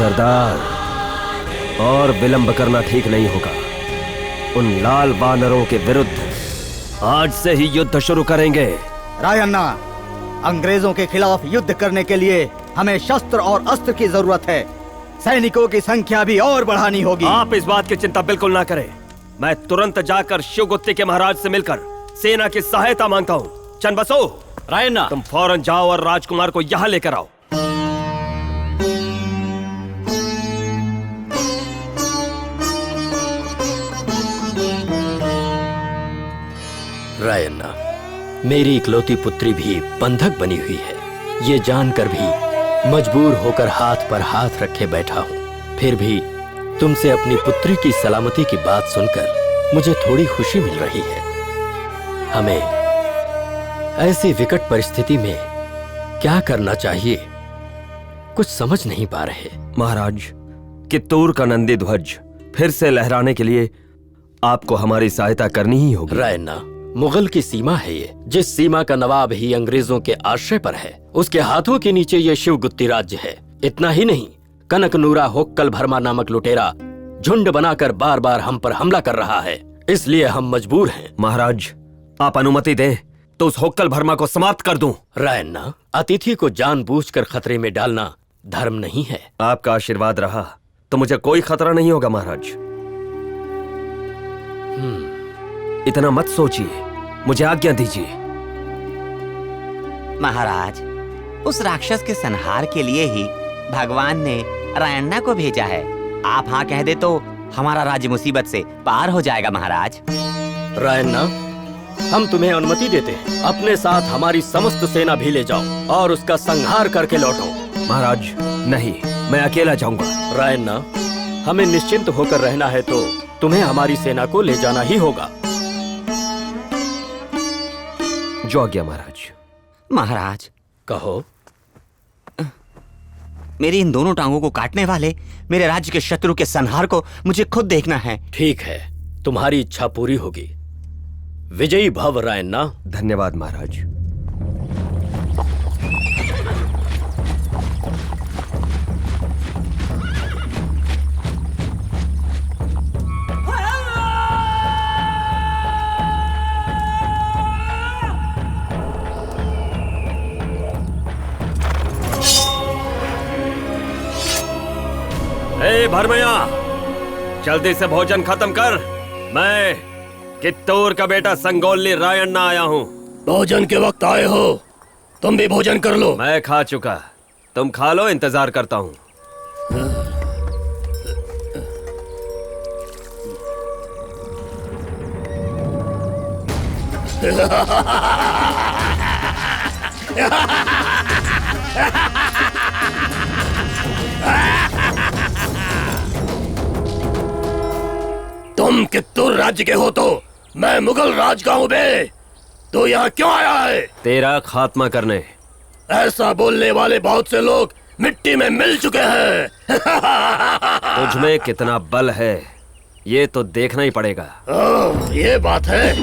सरदार, और विलंब करना ठीक नहीं होगा। उन लाल वानरों के विरुद्ध आज से ही युद्ध शुरू करेंगे। रायन्ना, अंग्रेजों के खिलाफ युद्ध करने के लिए हमें शस्त्र और अस्त्र की जरूरत है। सैनिकों की संख्या भी और बढ़ानी होगी। आप इस बात की चिंता बिल्कुल ना करें। मैं तुरंत जाकर शिवगुत्ती के महाराज से मिलकर सेना की सहायता मांगता हूँ। चंदबसो, रायन्ना, तुम फौरन जाओ और राजकुमार को यहाँ लेकर आओ। रायन्ना, मेरी इकलौती पुत्री भी बंधक बनी हुई है। ये जानकर भी मजबूर होकर हाथ पर हाथ रखे बैठा हूँ। फिर भी तुमसे अपनी पुत्री की सलामती की बात सुनकर मुझे थोड़ी खुशी मिल रही है। हमें ऐसी विकट परिस्थिति में क्या करना चाहिए, कुछ समझ नहीं पा रहे। महाराज, कित्तूर का नंदी ध्वज फिर से लहराने के लिए आपको हमारी सहायता करनी ही होगी। रायन्ना, मुगल की सीमा है ये, जिस सीमा का नवाब ही अंग्रेजों के आश्रय पर है, उसके हाथों के नीचे ये शिवगुत्ती राज्य है। इतना ही नहीं, कनकनूरा होक्कल भरमा नामक लुटेरा झुंड बनाकर बार बार हम पर हमला कर रहा है। इसलिए हम मजबूर हैं। महाराज, आप अनुमति दें तो उस होक्कल भरमा को समाप्त कर दूं। रायन्ना, अतिथि को जानबूझकर खतरे में डालना धर्म नहीं है। आपका आशीर्वाद रहा तो मुझे कोई खतरा नहीं होगा महाराज। इतना मत सोचिए, मुझे आज्ञा दीजिए। महाराज, उस राक्षस के संहार के लिए ही भगवान ने रायन्ना को भेजा है। आप हाँ कह दे तो हमारा राज्य मुसीबत से पार हो जाएगा। महाराज, रायन्ना, हम तुम्हें अनुमति देते हैं। अपने साथ हमारी समस्त सेना भी ले जाओ और उसका संहार करके लौटो। महाराज नहीं, मैं अकेला जाऊंगा। रायन्ना, हमें निश्चिंत होकर रहना है तो तुम्हें हमारी सेना को ले जाना ही होगा। जो आज्ञा महाराज। महाराज, कहो। मेरी इन दोनों टांगों को काटने वाले मेरे राज्य के शत्रु के संहार को मुझे खुद देखना है। ठीक है, तुम्हारी इच्छा पूरी होगी। विजयी भव रायन्ना। धन्यवाद महाराज। ए भरमैया, जल्दी से भोजन खत्म कर। मैं कित्तूर का बेटा संगोल्ली रायन्ना आया हूँ। भोजन के वक्त आए हो, तुम भी भोजन कर लो। मैं खा चुका, तुम खा लो, इंतजार करता हूँ। तुम कित्तूर राज्य के हो तो मैं मुगल राज का हूँ बे। तो यहाँ क्यों आया है? तेरा खात्मा करने। ऐसा बोलने वाले बहुत से लोग मिट्टी में मिल चुके हैं। तुझमें कितना बल है ये तो देखना ही पड़ेगा। ये बात है,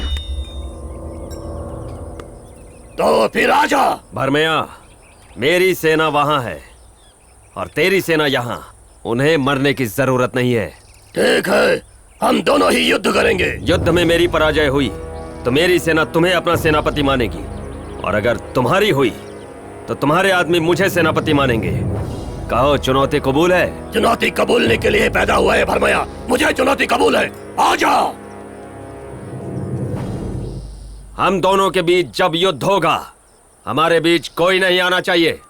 तो फिर आजा। भरमैया, मेरी सेना वहां है और तेरी सेना यहाँ। उन्हें मरने की जरूरत नहीं है। ठीक है, हम दोनों ही युद्ध करेंगे। युद्ध में मेरी पराजय हुई तो मेरी सेना तुम्हें अपना सेनापति मानेगी, और अगर तुम्हारी हुई तो तुम्हारे आदमी मुझे सेनापति मानेंगे। कहो, चुनौती कबूल है? चुनौती कबूलने के लिए पैदा हुआ है भरमैया, मुझे चुनौती कबूल है। आजा। हम दोनों के बीच जब युद्ध होगा, हमारे बीच कोई नहीं आना चाहिए।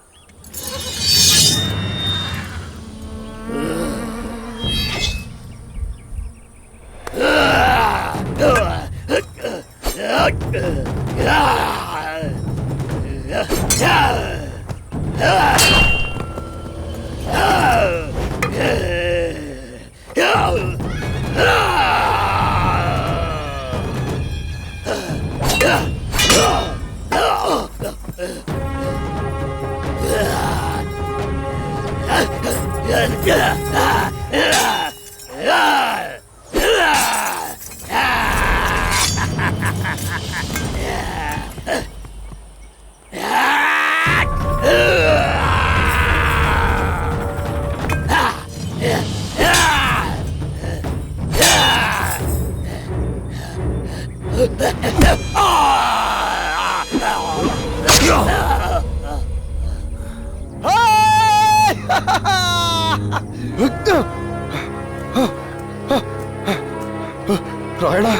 रायना,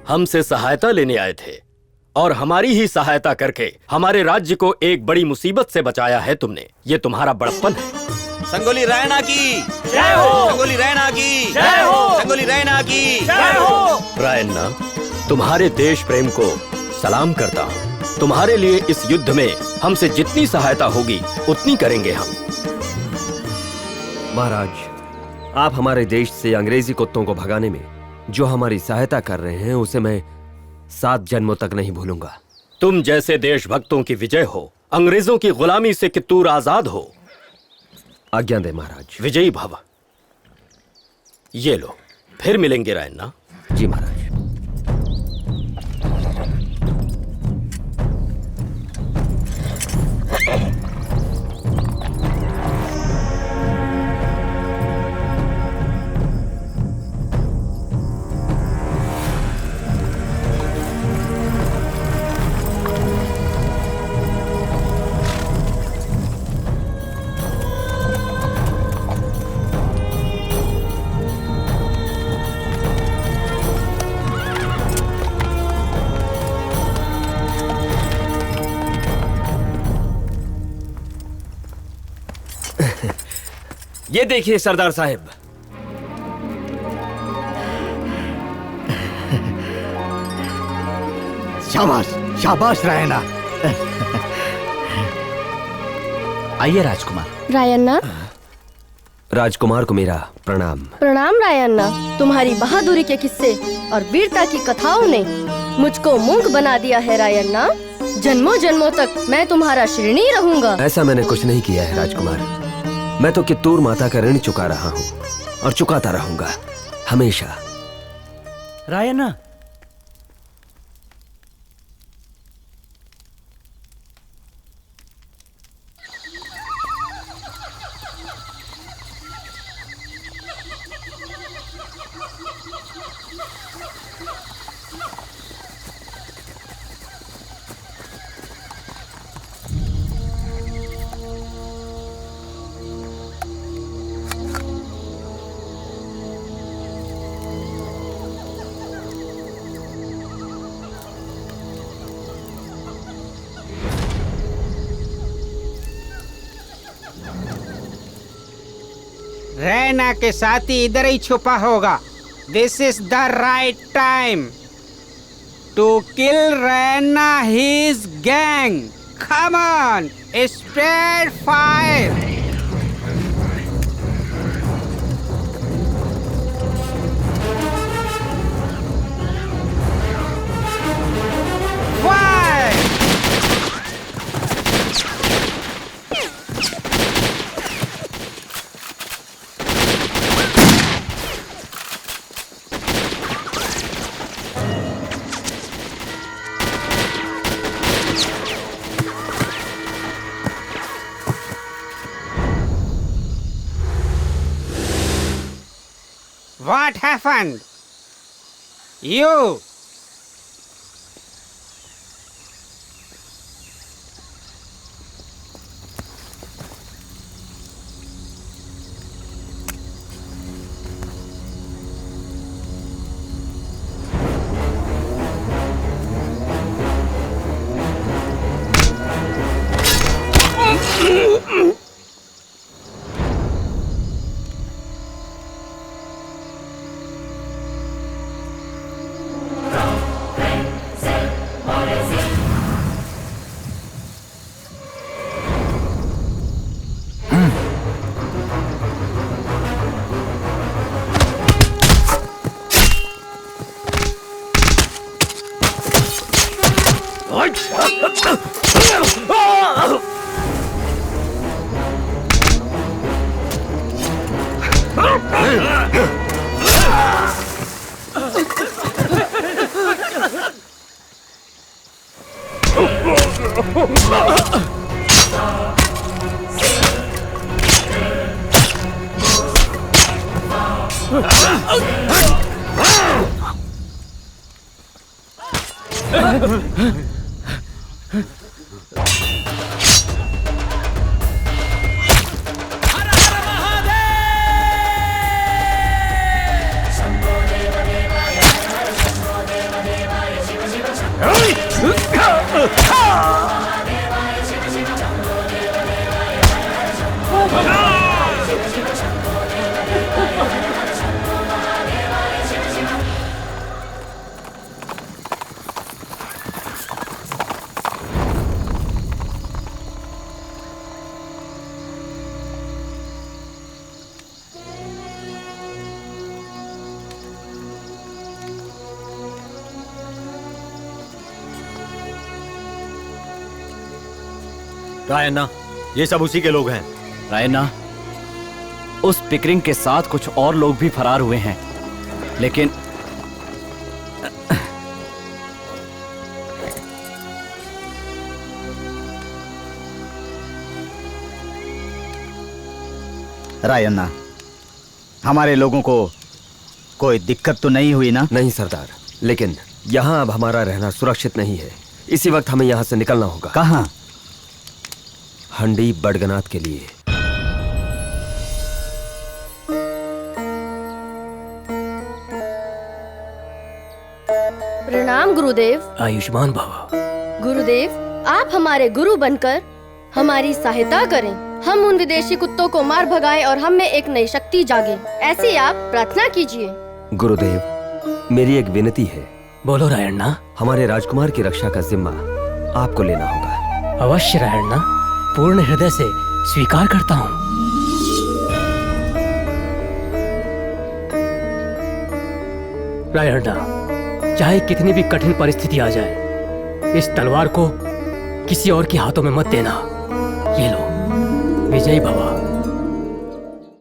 हमसे सहायता लेने आए थे और हमारी ही सहायता करके हमारे राज्य को एक बड़ी मुसीबत से बचाया है तुमने। ये तुम्हारा बड़प्पन है। संगोली रैना की जय हो, संगोली रैना की जय हो, संगोली रैना की जय हो। रायन्ना, तुम्हारे देश प्रेम को सलाम करता हूँ। तुम्हारे लिए इस युद्ध में हमसे जितनी सहायता होगी उतनी करेंगे हम। महाराज, आप हमारे देश से अंग्रेजी कुत्तों को भगाने में जो हमारी सहायता कर रहे हैं उसे मैं 7 जन्मों तक नहीं भूलूंगा। तुम जैसे देशभक्तों की विजय हो, अंग्रेजों की गुलामी से कित्तूर आजाद हो। आज्ञा दे महाराज। विजयी भव। ये लो, फिर मिलेंगे रायन्ना। जी महाराज। ये देखिए सरदार साहब। शाबाश शाबाश रायना। आइए राजकुमार। रायन्ना। राजकुमार को मेरा प्रणाम। प्रणाम रायन्ना। तुम्हारी बहादुरी के किस्से और वीरता की कथाओं ने मुझको मूक बना दिया है रायन्ना। जन्मों जन्मों तक मैं तुम्हारा ऋणी रहूंगा। ऐसा मैंने कुछ नहीं किया है राजकुमार। मैं तो कित्तूर माता का ऋण चुका रहा हूँ और चुकाता रहूंगा हमेशा। रायन्ना, रैना के साथी इधर ही छुपा होगा। This is the right time to kill Raina his gang. Come on, spread fire. What happened? You! Rayanna, ये सब उसी के लोग हैं। रायन्ना, उस पिकरिंग के साथ कुछ और लोग भी फरार हुए हैं, लेकिन रायन्ना, हमारे लोगों को कोई दिक्कत तो नहीं हुई ना? नहीं सरदार, लेकिन यहाँ अब हमारा रहना सुरक्षित नहीं है। इसी वक्त हमें यहाँ से निकलना होगा। कहाँ? हंडी बड़गनाथ के लिए। प्रणाम गुरुदेव। आयुष्मान भव। गुरुदेव, आप हमारे गुरु बनकर हमारी सहायता करें। हम उन विदेशी कुत्तों को मार भगाएं और हम में एक नई शक्ति जागे, ऐसी आप प्रार्थना कीजिए। गुरुदेव, मेरी एक विनती है। बोलो रायन्ना। हमारे राजकुमार की रक्षा का जिम्मा आपको लेना होगा। अवश्य रायन्ना, पूर्ण हृदय से स्वीकार करता हूँ। रायन्ना, चाहे कितनी भी कठिन परिस्थिति आ जाए, इस तलवार को किसी और के हाथों में मत देना। ये लो, विजयी भवा।